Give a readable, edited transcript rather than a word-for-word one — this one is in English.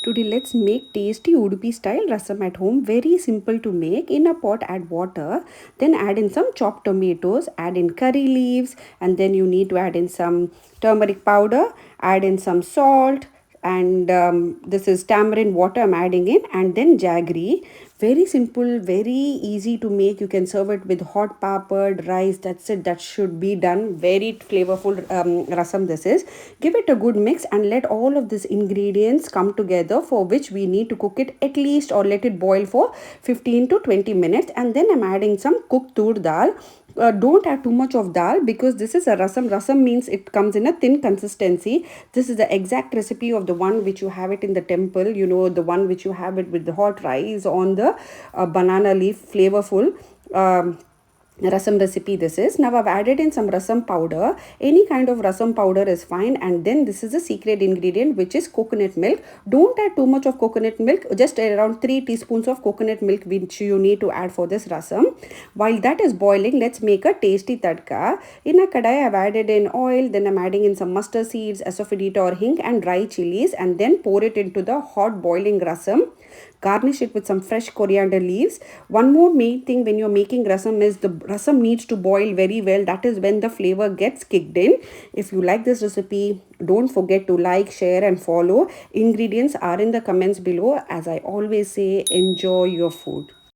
Today let's make tasty Udupi style rasam at home. Very simple to make. In a pot add water, then add in some chopped tomatoes, add in curry leaves, and then you need to add in some turmeric powder, add in some salt, and this is tamarind water I'm adding in, and then jaggery. Very simple, very easy to make. You can serve it with hot papad rice. That's it. That should be done. Very flavorful rasam this is. Give it a good mix and let all of these ingredients come together, for which we need to cook it at least or let it boil for 15 to 20 minutes. And then I'm adding some cooked tur dal. Don't add too much of dal because this is a rasam. Rasam means it comes in a thin consistency. This is the exact recipe of the one which you have it in the temple, you know, the one which you have it with the hot rice on the banana leaf, flavorful. Rasam recipe this is. Now I've added in some rasam powder. Any kind of rasam powder is fine. And then this is a secret ingredient, which is coconut milk. Don't add too much of coconut milk. Just around 3 teaspoons of coconut milk which you need to add for this rasam. While that is boiling, let's make a tasty tadka. In a kadai I've added in oil. Then I'm adding in some mustard seeds, asafoetida or hing, and dry chilies, and then pour it into the hot boiling rasam. Garnish it with some fresh coriander leaves. One more main thing when you're making rasam is the rasam needs to boil very well. That is when the flavor gets kicked in. If you like this recipe, don't forget to like, share, and follow. Ingredients are in the comments below. As I always say, enjoy your food.